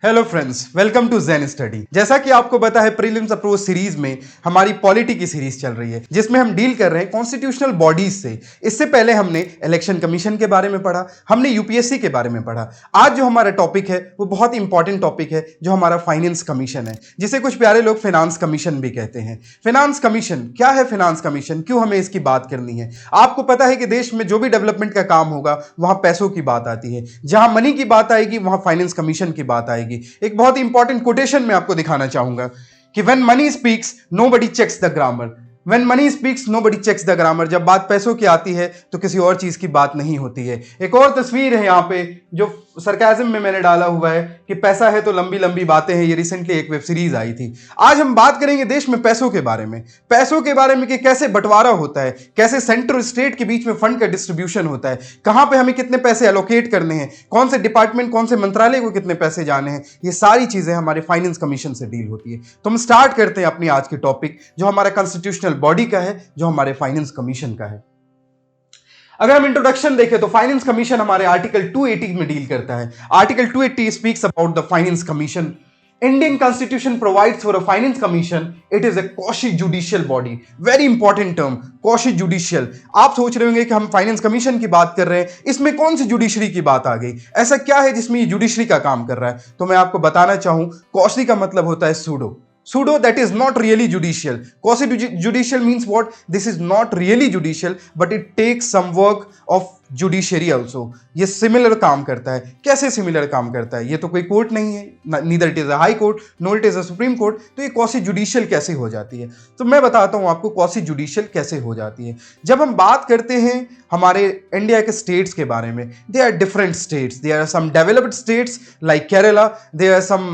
Hello friends, welcome to Zen study. जैसा कि आपको पता है, प्रीलिम्स अप्रोच सीरीज में हमारी पॉलिटी की सीरीज चल रही है, जिसमें हम डील कर रहे हैं कॉन्स्टिट्यूशनल बॉडीज से। इससे पहले हमने इलेक्शन कमीशन के बारे में पढ़ा, हमने यूपीएससी के बारे में पढ़ा। आज जो हमारा टॉपिक है वो बहुत इंपॉर्टेंट टॉपिक है, जो हमारा फाइनेंस कमीशन है, जिसे कुछ प्यारे लोग फाइनेंस कमीशन भी कहते हैं। फाइनेंस कमीशन क्या है? फाइनेंस कमीशन क्यों हमें इसकी बात करनी है? आपको पता है कि देश में जो भी डेवलपमेंट का काम होगा वहां पैसों की बात आती है। जहां मनी की बात आएगी वहां फाइनेंस कमीशन की बात आएगी। एक बहुत इंपॉर्टेंट कोटेशन मैं आपको दिखाना चाहूंगा कि when money speaks nobody checks the grammar. When money speaks nobody checks the grammar. जब बात पैसों की आती है तो किसी और चीज की बात नहीं होती है। एक और तस्वीर है यहां पे जो सरकाज़म में मैंने डाला हुआ है कि पैसा है तो लंबी लंबी बातें हैं। ये रिसेंटली एक वेब सीरीज आई थी। आज हम बात करेंगे देश में पैसों के बारे में, कि कैसे बंटवारा होता है, कैसे सेंटर और स्टेट के बीच में फंड का डिस्ट्रीब्यूशन होता है, कहां पे हमें कितने पैसे एलोकेट करने हैं, कौन से डिपार्टमेंट, कौन से मंत्रालय को कितने पैसे जाने हैं। ये सारी चीजें हमारे फाइनेंस कमीशन से डील होती है। तो हम स्टार्ट करते हैं अपनी आज की टॉपिक, जो हमारा कॉन्स्टिट्यूशनल बॉडी का है, जो हमारे फाइनेंस कमीशन का है। अगर हम इंट्रोडक्शन देखें तो फाइनेंस कमीशन हमारे आर्टिकल 280 में डील करता है। Article 280 speaks about the finance commission. Indian constitution provides for a finance commission. It is a quasi judicial body. Very important term, quasi judicial. आप सोच रहे होंगे कि हम फाइनेंस कमीशन की बात कर रहे हैं, इसमें कौन सी जुडिशरी की बात आ गई? ऐसा क्या है जिसमें ये जुडिशरी का काम कर रहा है? तो मैं आपको बताना चाहूं, क्वासी का मतलब होता है pseudo. Pseudo, that is not really judicial. Quasi-judicial means what? This is not really judicial, but it takes some work of judiciary also. ये सिमिलर काम करता है। कैसे सिमिलर काम करता है? ये तो कोई कोर्ट नहीं है, neither it is a high court no it is a supreme court. तो ये क्वासी जुडिशियल कैसे हो जाती है? तो मैं बताता हूं आपको क्वासी जुडिशियल कैसे हो जाती है। जब हम बात करते हैं हमारे इंडिया के स्टेट्स के बारे में, they are different states. They are some developed states like Kerala, they are some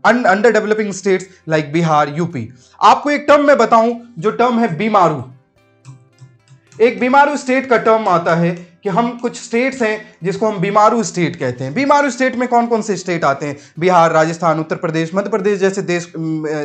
under developing states like Bihar, UP. आपको एक टर्म मैं बताऊं, जो टर्म है बीमारू। एक बीमारू स्टेट का टर्म आता है कि हम कुछ स्टेट्स हैं जिसको हम बीमारू स्टेट कहते हैं। बीमारू स्टेट में कौन कौन से स्टेट आते हैं? बिहार, राजस्थान, उत्तर प्रदेश, मध्य प्रदेश जैसे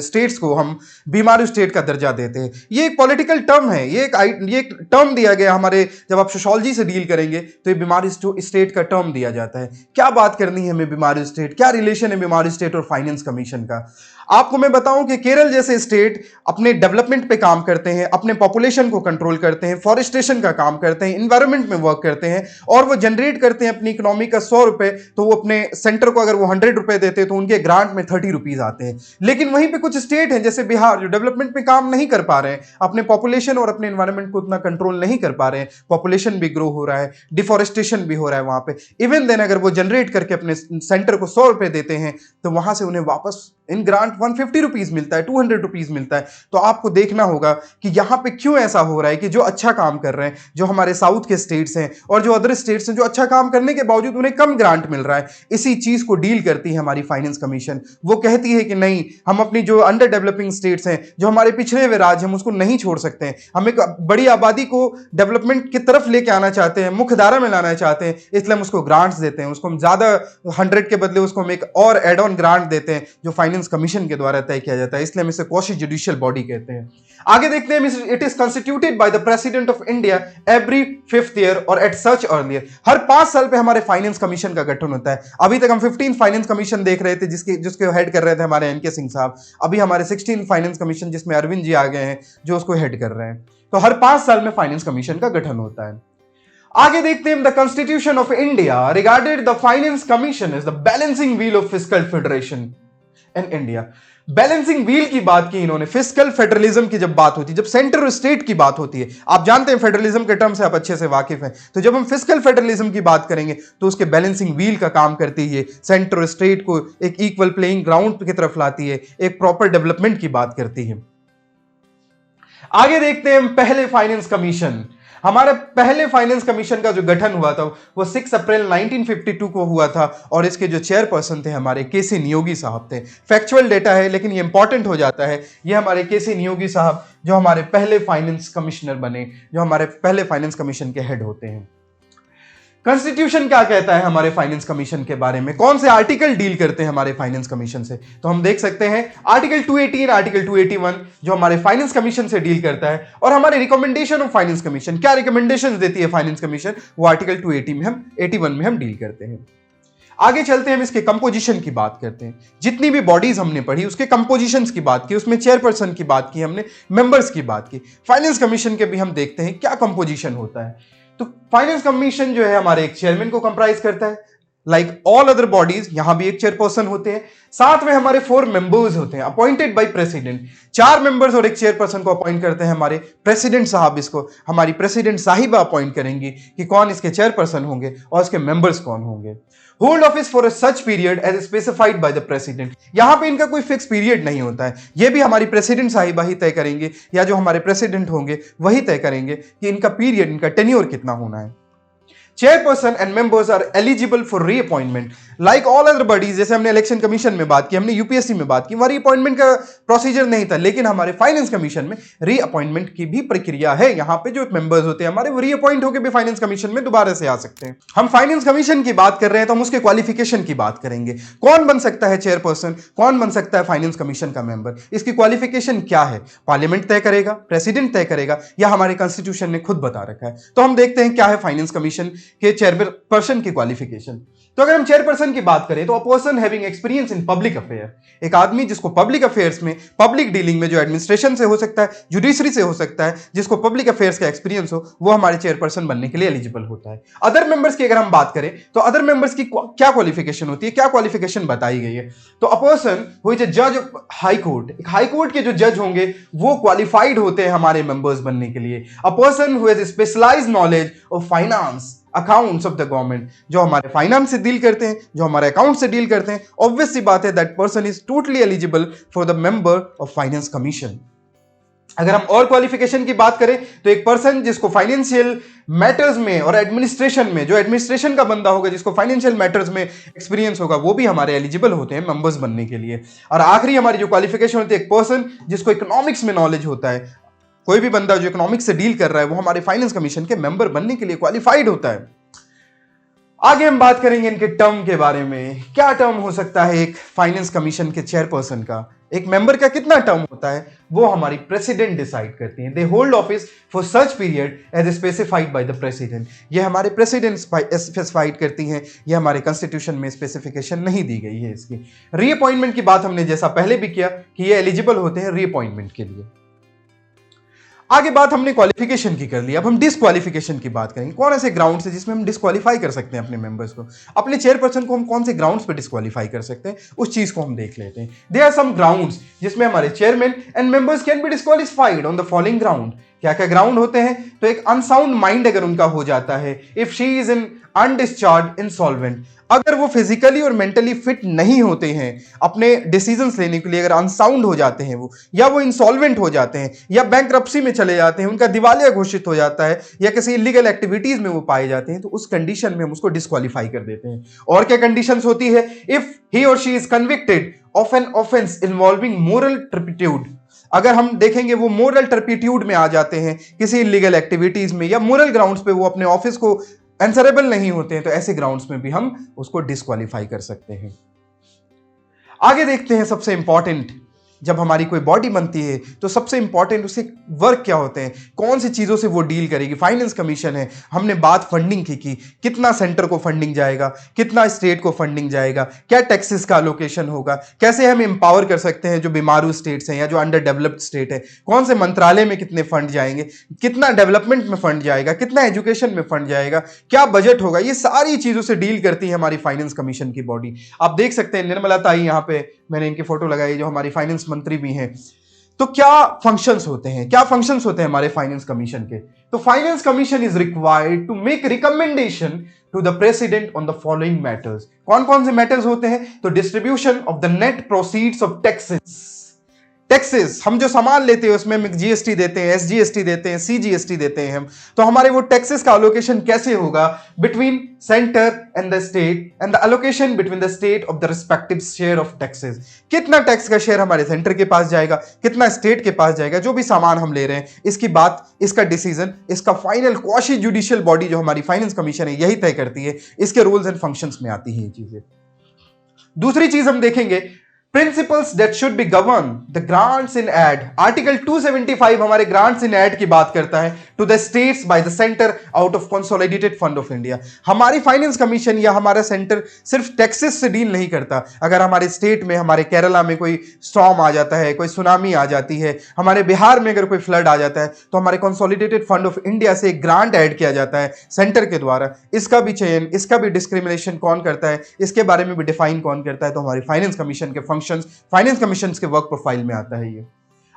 स्टेट्स को हम बीमारू स्टेट का दर्जा देते हैं। ये एक पॉलिटिकल टर्म है। ये एक टर्म दिया गया हमारे, जब आप सोशियोलॉजी से डील करेंगे तो ये बीमारू स्टेट का टर्म दिया जाता है। क्या बात करनी है हमें बीमारू स्टेट? क्या रिलेशन है बीमारू स्टेट और फाइनेंस कमीशन का? आपको मैं बताऊं कि केरल जैसे स्टेट अपने डेवलपमेंट पे काम करते हैं, अपने पॉपुलेशन को कंट्रोल करते हैं, फॉरेस्टेशन का काम करते हैं, इन्वायरमेंट में वर्क करते हैं, और वो जनरेट करते हैं अपनी इकोनॉमी का 100 रुपए। तो वो अपने सेंटर को अगर वो 100 रुपए देते हैं तो उनके ग्रांट में 30 रुपीज आते हैं। लेकिन वहीं पे कुछ स्टेट हैं जैसे बिहार, जो डेवलपमेंट में काम नहीं कर पा रहे हैं, अपने पॉपुलेशन और अपने इन्वायरमेंट को उतना कंट्रोल नहीं कर पा रहे हैं, पॉपुलेशन भी ग्रो हो रहा है, डिफॉरेस्टेशन भी हो रहा है वहां पे। इवन देन अगर वो जनरेट करके अपने सेंटर को 100 रुपए देते हैं तो वहां से उन्हें वापस इन ग्रांट 150 रुपीज मिलता है, 200 रुपीज मिलता है। तो आपको देखना होगा कि यहां पे क्यों ऐसा हो रहा है कि जो अच्छा काम कर रहे हैं, जो हमारे साउथ के स्टेट्स हैं और जो अदर स्टेट्स हैं, जो अच्छा काम करने के बावजूद उन्हें कम ग्रांट मिल रहा है। इसी चीज को डील करती है हमारी फाइनेंस कमीशन। वो कहती है कि नहीं, हम अपनी जो अंडर डेवलपिंग स्टेट्स हैं, जो हमारे पिछड़े हुए राज्य, हम उसको नहीं छोड़ सकते हैं। हम एक बड़ी आबादी को डेवलपमेंट की तरफ लेके आना चाहते हैं, मुख्य धारा में लाना चाहते हैं, इसलिए हम उसको ग्रांट्स देते हैं। उसको हम ज्यादा 100 के बदले उसको हम एक और एड ऑन ग्रांट देते हैं, जो फाइनेंस कमीशन के द्वारा तय किया जाता है। इसलिए हम इसे क्वासी जुडिशियल बॉडी कहते हैं। आगे देखते हैं, it is constituted bye the president of India every 5th year और एट सच अर्लियर। हर 5 साल पे हमारे फाइनेंस कमीशन का गठन होता है। अभी तक हम 15 फाइनेंस कमीशन देख रहे थे, जिसके हेड कर रहे थे हमारे एनके सिंह साहब। अभी हमारे 16 फाइनेंस कमीशन, जिसमें अरविंद जी आ गए हैं, जो उसको हेड कर रहे हैं। तो हर 5 साल में फाइनेंस कमीशन का गठन होता है। आगे देखते हैं, the constitution of India regarded the finance commission is the balancing wheel of fiscal federation in India. Balancing wheel की बात की इन्होंने। फिस्कल फेडरलिज्म की जब बात होती है, जब सेंटर और स्टेट की बात होती है, आप जानते हैं फेडरलिज्म के टर्म से आप अच्छे से वाकिफ हैं, तो जब हम फिस्कल फेडरलिज्म की बात करेंगे तो उसके बैलेंसिंग व्हील का काम करती है। सेंटर और स्टेट को एक इक्वल प्लेइंग ग्राउंड की तरफ लाती है, एक प्रॉपर डेवलपमेंट की बात करती है। आगे देखते हैं, पहले फाइनेंस कमीशन। हमारे पहले फाइनेंस कमीशन का जो गठन हुआ था वो 6 अप्रैल 1952 को हुआ था, और इसके जो चेयरपर्सन थे हमारे केसी नियोगी साहब थे। फैक्चुअल डेटा है लेकिन ये इंपॉर्टेंट हो जाता है। ये हमारे केसी नियोगी साहब जो हमारे पहले फाइनेंस कमिश्नर बने, जो हमारे पहले फाइनेंस कमीशन के हेड होते हैं। कॉन्स्टिट्यूशन क्या कहता है हमारे फाइनेंस कमीशन के बारे में? कौन से आर्टिकल डील करते हैं हमारे फाइनेंस कमीशन से? तो हम देख सकते हैं आर्टिकल 218, आर्टिकल 281 जो हमारे फाइनेंस कमीशन से डील करता है। और हमारे रिकमेंडेशन ऑफ फाइनेंस कमीशन, क्या रिकमेंडेशंस देती है फाइनेंस कमीशन, वो आर्टिकल 280 में हम 81 में हम डील करते हैं। आगे चलते हैं, हम इसके कंपोजिशन की बात करते हैं। जितनी भी बॉडीज हमने पढ़ी उसके कंपोजिशंस की बात की, उसमें चेयरपर्सन की बात की हमने, मेंबर्स की बात की। फाइनेंस कमीशन के भी हम देखते हैं क्या कंपोजिशन होता है। तो फाइनेंस कमीशन जो है हमारे एक चेयरमैन को कंप्राइज करता है, लाइक ऑल अदर बॉडीज। यहां भी एक चेयरपर्सन होते हैं, साथ में हमारे 4 मेंबर्स होते हैं अपॉइंटेड बाय प्रेसिडेंट। 4 मेंबर्स और एक चेयरपर्सन को अपॉइंट करते हैं हमारे प्रेसिडेंट साहब। इसको हमारी प्रेसिडेंट साहिबा अपॉइंट करेंगी कि कौन इसके चेयरपर्सन होंगे और इसके मेंबर्स कौन होंगे। Hold office for a such period as specified by the president. यहां पे इनका कोई फिक्स पीरियड नहीं होता है, ये भी हमारी प्रेसिडेंट साहिबा ही तय करेंगे या जो हमारे प्रेसिडेंट होंगे वही तय करेंगे कि इनका पीरियड, इनका टेन्योर कितना होना है। Chairperson and members are eligible for reappointment like all other bodies. जैसे हमने इलेक्शन कमीशन में बात की, हमने यूपीएससी में बात की, वहां रीअपॉइंटमेंट का प्रोसीजर नहीं था, लेकिन हमारे फाइनेंस कमीशन में रीअपॉइंटमेंट की भी प्रक्रिया है। यहां पे जो मेंबर्स होते हैं हमारे, वो रीअपॉइंट होकर भी फाइनेंस कमीशन में दोबारा से आ सकते हैं। हम फाइनेंस कमीशन की बात कर रहे हैं तो हम उसके क्वालिफिकेशन की बात करेंगे। कौन बन सकता है चेयरपर्सन, कौन बन सकता है फाइनेंस कमीशन का मेंबर, इसकी क्वालिफिकेशन क्या है? पार्लियामेंट तय करेगा, प्रेसिडेंट तय करेगा, या हमारे कॉन्स्टिट्यूशन ने खुद बता रखा है? तो हम देखते हैं क्या है फाइनेंस कमीशन के चेयरपर्सन की क्वालिफिकेशन। तो अगर हम चेयरपर्सन की बात करें तो a person having experience in public affair, एक आदमी जिसको पब्लिक अफेयर्स में, पब्लिक डीलिंग में, जो एडमिनिस्ट्रेशन से हो सकता है, जुडिशरी से हो सकता है, जिसको पब्लिक अफेयर्स का एक्सपीरियंस हो, वो हमारे चेयरपर्सन बनने के लिए एलिजिबल होता है। अदर मेंबर्स की अगर हम बात करें तो अदर मेंबर्स की क्या क्वालिफिकेशन होती है, क्या क्वालिफिकेशन बताई गई है? तो अ पर्सन हु इज अ जज ऑफ हाई कोर्ट, एक हाई कोर्ट के जो जज होंगे वो क्वालिफाइड होते हैं हमारे मेंबर्स बनने के लिए। A person who has specialised knowledge of finance, accounts of the government, जो हमारे फाइनेंस से डील करते हैं, जो हमारे अकाउंट से डील करते हैं, ऑब्वियस सी बात है that person is totally eligible for the member of finance commission. अगर हम और क्वालिफिकेशन की बात करें तो एक पर्सन जिसको फाइनेंशियल मैटर्स में और एडमिनिस्ट्रेशन में, जो एडमिनिस्ट्रेशन का बंदा होगा, जिसको फाइनेंशियल मैटर्स में एक्सपीरियंस होगा, वो भी हमारे एलिजिबल होते हैं मेंबर्स बनने के लिए। और आखिरी हमारी जो क्वालिफिकेशन होती है, एक पर्सन जिसको इकोनॉमिक्स में नॉलेज होता है, कोई भी बंदा जो इकोनॉमिक्स से डील कर रहा है वो हमारे फाइनेंस कमीशन के मेंबर बनने के लिए क्वालिफाइड होता है। आगे हम बात करेंगे इनके टर्म के बारे में। क्या टर्म हो सकता है एक फाइनेंस कमीशन के चेयरपर्सन का, एक मेंबर का कितना टर्म होता है, वो हमारी प्रेसिडेंट डिसाइड करती हैं। They hold office for such period as specified by the president. ये हमारे प्रेसिडेंट स्पेसिफाइड करती हैं, ये हमारे कॉन्स्टिट्यूशन में स्पेसिफिकेशन नहीं दी गई है इसकी। रीअपॉइंटमेंट की बात हमने जैसा पहले भी किया कि ये एलिजिबल होते हैं रीअपॉइंटमेंट के लिए। आगे बात हमने क्वालिफिकेशन की कर ली, अब हम डिसक्वालिफिकेशन की बात करेंगे। कौन ऐसे ग्राउंड्स है जिसमें हम डिसक्वालीफाई कर सकते हैं अपने मेंबर्स को, अपने चेयरपर्सन को हम कौन से ग्राउंड्स पे डिसक्वालीफाई कर सकते हैं, उस चीज को हम देख लेते हैं। देयर आर सम ग्राउंड्स जिसमें हमारे chairman and members can be disqualified on the following ground. क्या क्या ग्राउंड होते हैं? तो एक अनसाउंड माइंड अगर उनका हो जाता है, if she is in undischarged insolvent, अगर वो फिजिकली और मेंटली फिट नहीं होते हैं अपने डिसीजंस लेने के लिए, अगर अनसाउंड हो जाते हैं वो, या वो इंसॉल्वेंट हो जाते हैं, या बैंकरप्सी में चले जाते हैं, उनका दिवालिया घोषित हो जाता है, या किसी इलीगल एक्टिविटीज में वो पाए जाते हैं, तो उस कंडीशन में हम उसको डिस्क्वालीफाई कर देते हैं। और क्या कंडीशंस होती है? इफ ही और she is convicted of an offence involving moral turpitude, अगर हम देखेंगे वो मोरल टर्पिट्यूड में आ जाते हैं किसी इलीगल एक्टिविटीज में, या मोरल ग्राउंड्स पे वो अपने ऑफिस को आंसरेबल नहीं होते हैं, तो ऐसे ग्राउंड्स में भी हम उसको डिस्क्वालीफाई कर सकते हैं। आगे देखते हैं सबसे इंपॉर्टेंट, जब हमारी कोई बॉडी बनती है तो सबसे इंपॉर्टेंट उसके वर्क क्या होते हैं, कौन सी चीज़ों से वो डील करेगी। फाइनेंस कमीशन है, हमने बात फंडिंग की कितना सेंटर को फंडिंग जाएगा, कितना स्टेट को फंडिंग जाएगा, क्या टैक्सेस का अलोकेशन होगा, कैसे हम एम्पावर कर सकते हैं जो बीमारू स्टेट्स हैं या जो अंडर डेवलप्ड स्टेट है, कौन से मंत्रालय में कितने फंड जाएंगे, कितना डेवलपमेंट में फंड जाएगा, कितना एजुकेशन में फंड जाएगा, क्या बजट होगा, ये सारी चीज़ों से डील करती है हमारी फाइनेंस कमीशन की बॉडी। आप देख सकते हैं निर्मला ताई, यहाँ पे मैंने इनकी फोटो लगाई, जो हमारी फाइनेंस मंत्री भी हैं। तो क्या फंक्शंस होते हैं, क्या फंक्शंस होते हैं हमारे फाइनेंस कमीशन के? तो finance commission is required to make recommendation to the president on the following matters. कौन कौन से मैटर्स होते हैं? तो distribution of the net proceeds of taxes, taxes हम जो सामान लेते हैं उसमें हम जीएसटी देते हैं, एसजीएसटी देते हैं, सीजीएसटी देते हैं हम, तो हमारे वो टैक्सेस का अलोकेशन कैसे होगा between centre and the state, and the allocation between the state of the respective share of taxes. कितना टैक्स का शेयर हमारे सेंटर के पास जाएगा, कितना स्टेट के पास जाएगा, जो भी सामान हम ले रहे हैं, इसकी बात, इसका डिसीजन, इसका फाइनल क्वाशी जुडिशियल बॉडी जो हमारी फाइनेंस कमीशन है यही तय करती है। इसके रूल्स एंड फंक्शंस में आती है ये चीजें। दूसरी चीज हम देखेंगे, principles that should be govern the grants in aid. Article 275 हमारे ग्रांट्स इन एड की बात करता है to the states by the centre out of consolidated fund of India. हमारी फाइनेंस कमीशन या हमारा सेंटर सिर्फ टैक्सेस से डील नहीं करता। अगर हमारे स्टेट में, हमारे केरला में कोई स्टॉर्म आ जाता है, कोई सुनामी आ जाती है, हमारे बिहार में अगर कोई फ्लड आ जाता है, तो हमारे कंसोलिडेटेड फंड ऑफ इंडिया से एक ग्रांट ऐड किया जाता है सेंटर के द्वारा। इसका भी चयन, इसका भी डिस्क्रिमिनेशन कौन करता है, इसके बारे में भी डिफाइन कौन करता है, तो हमारी फाइनेंस कमीशन के फंक्शंस, फाइनेंस कमीशन के वर्क प्रोफाइल में आता है ये।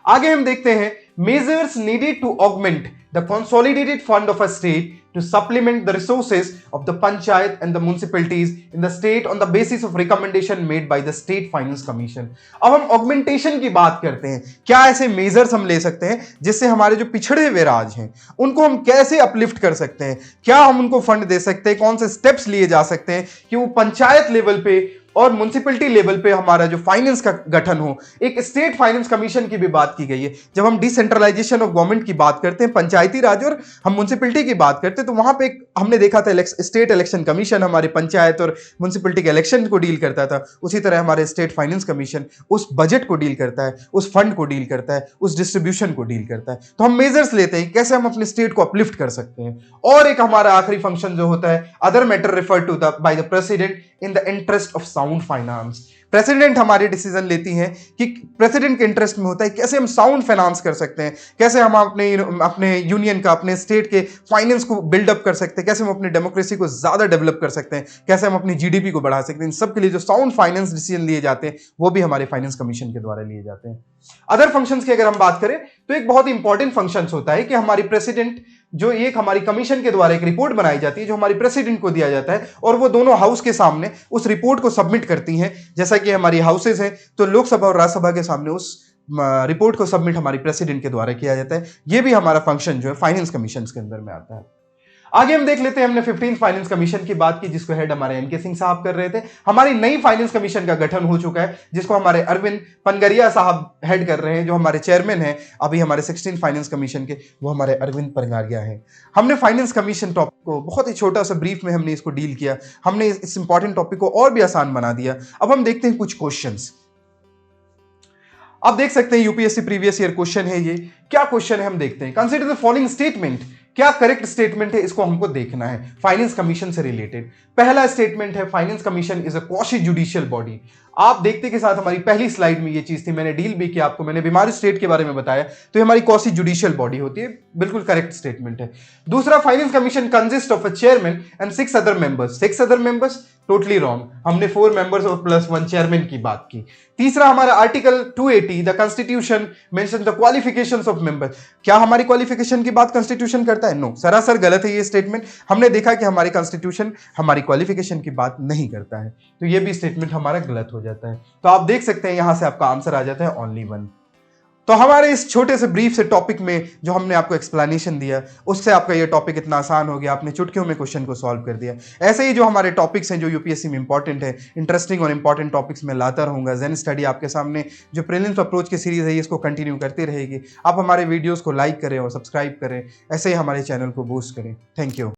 आगे हम देखते हैं measures needed to augment the consolidated fund of a state to supplement the resources of the panchayat and the municipalities in the state on the basis of recommendation made by the state finance commission। अब हम augmentation की बात करते हैं। क्या ऐसे measures हम ले सकते हैं जिससे हमारे जो पिछड़े हुए राज्य हैं उनको हम कैसे अपलिफ्ट कर सकते हैं? क्या हम उनको फंड दे सकते हैं? कौन से स्टेप्स लिए जा सकते हैं कि वो पंचायत लेवल पे और म्युनिसिपैलिटी लेवल पे हमारा जो फाइनेंस का गठन हो? एक स्टेट फाइनेंस कमीशन की भी बात की गई है। जब हम डिसेंट्रलाइजेशन ऑफ गवर्नमेंट की बात करते हैं, पंचायती राज और हम म्युनिसिपैलिटी की बात करते हैं, तो वहां पे हमने देखा था स्टेट इलेक्शन कमीशन हमारे पंचायत और म्युनिसिपैलिटी के इलेक्शन को डील करता था। उसी तरह हमारे स्टेट फाइनेंस कमीशन उस बजट को डील करता है, उस फंड को डील करता है, उस डिस्ट्रीब्यूशन को डील करता है। तो हम मेजर्स लेते हैं कैसे हम अपने स्टेट को अपलिफ्ट कर सकते हैं। और एक हमारा आखिरी फंक्शन जो होता है, other matter refer to the by the president in the interest of sound finance. President हमारी डिसीजन लेती हैं कि प्रेसिडेंट के इंटरेस्ट में होता है कैसे हम साउंड फाइनेंस कर सकते हैं, कैसे हम अपने यूनियन का, अपने स्टेट के फाइनेंस को बिल्डअप कर सकते हैं, कैसे हम अपनी डेमोक्रेसी को ज्यादा डेवलप कर सकते हैं, कैसे हम अपनी जीडीपी को बढ़ा सकते हैं। इन सब के लिए जो साउंड फाइनेंस डिसीजन लिए जाते हैं वो भी हमारे फाइनेंस कमीशन के द्वारा लिए जाते हैं। अदर फंक्शंस की अगर हम बात करें तो एक बहुत इंपॉर्टेंट फंक्शंस होता है कि हमारी प्रेसिडेंट जो एक हमारी कमीशन के द्वारा एक रिपोर्ट बनाई जाती है जो हमारी प्रेसिडेंट को दिया जाता है और वो दोनों हाउस के सामने उस रिपोर्ट को सबमिट करती हैं। जैसा कि हमारी हाउसेज हैं तो लोकसभा और राज्यसभा के सामने उस रिपोर्ट को सबमिट हमारी प्रेसिडेंट के द्वारा किया जाता है। ये भी हमारा फंक्शन जो है फाइनेंस कमीशन के अंदर में आता है। आगे हम देख लेते हैं, हमने 15th फाइनेंस कमीशन की बात की जिसको हेड हमारे एनके सिंह साहब कर रहे थे। हमारी नई फाइनेंस कमीशन का गठन हो चुका है जिसको हमारे अरविंद पनगरिया साहब हेड कर रहे हैं, जो हमारे चेयरमैन हैं अभी हमारे 16th फाइनेंस कमीशन के, वो हमारे अरविंद पनगरिया हैं। हमने फाइनेंस कमीशन टॉपिक को बहुत ही छोटा सा ब्रीफ में हमने इसको डील किया, हमने इस इंपॉर्टेंट टॉपिक को और भी आसान बना दिया। अब हम देखते हैं कुछ क्वेश्चंस। आप देख सकते हैं यूपीएससी प्रीवियस ईयर क्वेश्चन है ये। क्या क्वेश्चन है हम देखते हैं। Consider the following statement. क्या करेक्ट स्टेटमेंट है इसको हमको देखना है फाइनेंस कमीशन से रिलेटेड। पहला स्टेटमेंट है finance commission is a quasi judicial body. आप देखते के साथ हमारी पहली स्लाइड में ये चीज थी, मैंने डील भी किया आपको, मैंने बीमारी स्टेट के बारे में बताया, तो ये हमारी क्वासी जुडिशियल बॉडी होती है, बिल्कुल करेक्ट स्टेटमेंट है। दूसरा, finance commission consist of a chairman and 6 other members. 6 other members totally wrong, हमने 4 मेंबर्स और +1 चेयरमैन की बात की। तीसरा, हमारा article 280 the constitution mention the qualifications of members. क्या हमारी क्वालिफिकेशन की बात कॉन्स्टिट्यूशन करता है? नो, सरासर गलत है ये स्टेटमेंट। हमने देखा कि हमारी कॉन्स्टिट्यूशन हमारी क्वालिफिकेशन की बात नहीं करता है, तो ये भी स्टेटमेंट हमारा गलत हो जाता है। तो आप देख सकते हैं यहां से आपका आंसर आ जाता है ओनली 1। तो हमारे इस छोटे से ब्रीफ से टॉपिक में जो हमने आपको एक्सप्लेनेशन दिया उससे आपका ये टॉपिक इतना आसान हो गया, आपने चुटकियों में क्वेश्चन को सॉल्व कर दिया। ऐसे ही जो हमारे टॉपिक्स हैं जो यूपीएससी में इंपॉर्टेंट है, इंटरेस्टिंग और इंपॉर्टेंट टॉपिक्स में लाता रहूंगा। ज़ेन स्टडी आपके सामने जो प्रीलिम्स अप्रोच की सीरीज है इसको कंटिन्यू करती रहेगी। आप हमारे वीडियोज़ को लाइक करें और सब्सक्राइब करें, ऐसे ही हमारे चैनल को बूस्ट करें। Thank you.